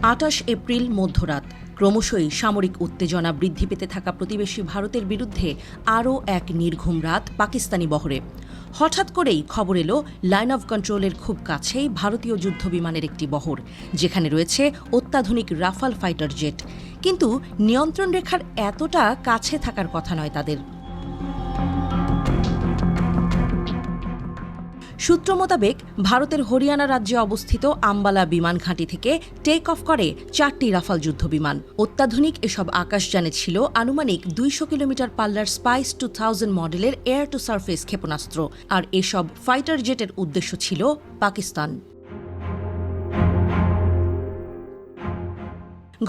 ২৮ April মধ্যরাত ক্রমশই সামরিক উত্তেজনা বৃদ্ধি পেতে থাকা প্রতিবেশী ভারতের বিরুদ্ধে আরও এক নির্ঘুম রাত পাকিস্তানি বহরে। হঠাৎ করেই খবর এলো লাইন অফ কন্ট্রোলের খুব কাছেই ভারতীয় যুদ্ধবিমানের একটি বহর, যেখানে রয়েছে অত্যাধুনিক রাফাল ফাইটার জেট। কিন্তু নিয়ন্ত্রণ রেখার এতটা কাছে থাকার কথা নয় তাদের। সূত্র মোতাবেক ভারতের হরিয়ানা রাজ্যে অবস্থিত আম্বালা বিমান ঘাঁটি থেকে টেক অফ করে 4টি রাফাল যুদ্ধবিমান। অত্যাধুনিক এসব আকাশযানে ছিল আনুমানিক 200 কিলোমিটার পাল্লার স্পাইস 2000 মডেলের এয়ার টু সারফেস ক্ষেপণাস্ত্র। আর এসব ফাইটার জেটের উদ্দেশ্য ছিল পাকিস্তান।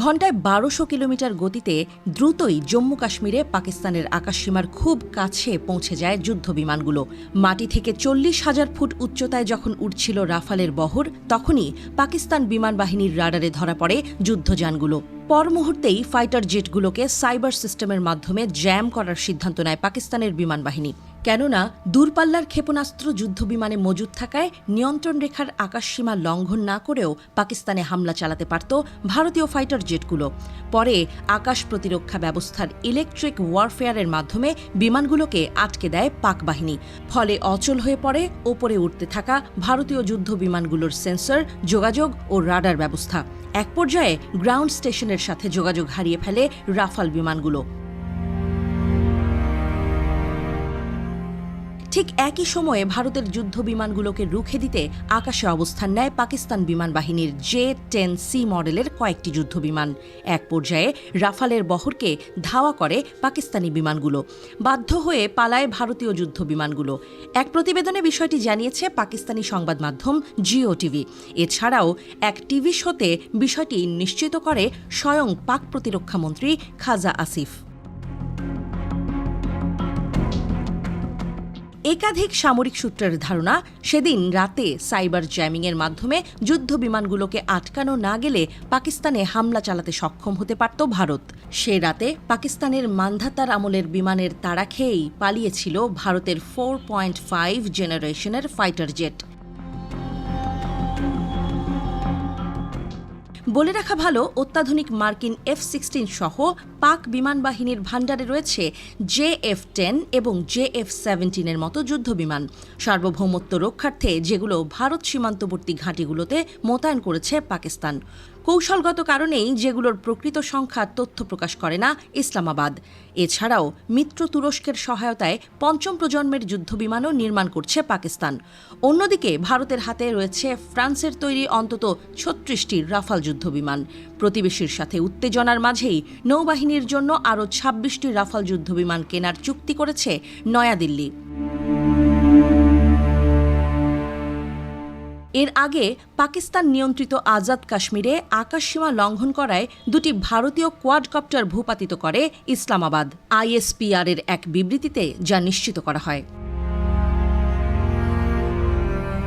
ঘণ্টায় 1200 কিলোমিটার গতিতে দ্রুতই জম্মু কাশ্মীরে পাকিস্তানের আকাশসীমার খুব কাছে পৌঁছে যায় যুদ্ধবিমানগুলো। মাটি থেকে 40,000 ফুট উচ্চতায় যখন উঠছিল রাফালের বহর, তখনই পাকিস্তান বিমান বাহিনীর রাডারে ধরা পড়ে যুদ্ধযানগুলো। পর মুহূর্তেই ফাইটার জেটগুলোকে সাইবার সিস্টেমের মাধ্যমে জ্যাম করার সিদ্ধান্ত নেয় পাকিস্তানের বিমান বাহিনী। কেননা দূরপাল্লার ক্ষেপণাস্ত্র যুদ্ধবিমানে মজুদ থাকায় নিয়ন্ত্রণ রেখার আকাশসীমা লঙ্ঘন না করেও পাকিস্তানে হামলা চালাতে পারত ভারতীয় ফাইটার জেটগুলো। পরে আকাশ প্রতিরক্ষা ব্যবস্থার ইলেকট্রিক ওয়ারফেয়ারের মাধ্যমে বিমানগুলোকে আটকে দেয় পাক বাহিনী। ফলে অচল হয়ে পড়ে ওপরে উঠতে থাকা ভারতীয় যুদ্ধ বিমানগুলোর সেন্সর, যোগাযোগ ও রাডার ব্যবস্থা। এক পর্যায়ে গ্রাউন্ড স্টেশনের সাথে যোগাযোগ হারিয়ে ফেলে রাফাল বিমানগুলো। ঠিক একই সময়ে ভারতের যুদ্ধ বিমানগুলোকে রুখে দিতে আকাশে অবস্থান নেয় পাকিস্তান বিমান বাহিনীর J-10C মডেলের কয়েকটি যুদ্ধবিমান। এক পর্যায়ে রাফালের বহরকে ধাওয়া করে পাকিস্তানি বিমানগুলো। বাধ্য হয়ে পালায় ভারতীয় যুদ্ধ বিমানগুলো। এক প্রতিবেদনে বিষয়টি জানিয়েছে পাকিস্তানি সংবাদ মাধ্যম জিও টিভি। এছাড়াও এক টিভি শোতে বিষয়টি নিশ্চিত করে স্বয়ং পাক প্রতিরক্ষামন্ত্রী খাজা আসিফ। একাধিক সামরিক সূত্রের ধারণা, সেদিন রাতে সাইবার জ্যামিংয়ের মাধ্যমে যুদ্ধ বিমানগুলোকে আটকানো না গেলে পাকিস্তানে হামলা চালাতে সক্ষম হতে পারত ভারত। সে রাতে পাকিস্তানের মান্ধাতার আমলের বিমানের তাড়া খেয়েই পালিয়েছিল ভারতের 4.5 জেনারেশনের ফাইটার জেট। বলে রাখা ভালো, অত্যাধুনিক মার্কিন F-16 সহ পাক বিমান বাহিনীর ভাণ্ডারে রয়েছে JF-10 এবং JF-17 এর মতো যুদ্ধবিমান, সার্বভৌমত্ব রক্ষার্থে যেগুলো ভারত সীমান্তবর্তী ঘাঁটিগুলোতে মোতায়েন করেছে পাকিস্তান। কৌশলগত কারণেই যেগুলোর প্রকৃত সংখ্যা তথ্য প্রকাশ করে না ইসলামাবাদ। এছাড়াও মিত্র তুরস্কের সহায়তায় পঞ্চম প্রজন্মের যুদ্ধবিমানও নির্মাণ করছে পাকিস্তান। অন্যদিকে ভারতের হাতে রয়েছে ফ্রান্সের তৈরি অন্তত 36টি রাফাল যুদ্ধবিমান। প্রতিবেশীর সাথে উত্তেজনার মাঝেই নৌবাহিনীর জন্য আরও 26টি রাফাল যুদ্ধবিমান কেনার চুক্তি করেছে নয়াদিল্লি। এর আগে পাকিস্তান নিয়ন্ত্রিত আজাদ কাশ্মীরে আকাশসীমা লঙ্ঘন করায় দুটি ভারতীয় কোয়াডকপ্টার ভূপাতিত করে ইসলামাবাদ। ISPR এর এক বিবৃতিতে যা নিশ্চিত করা হয়।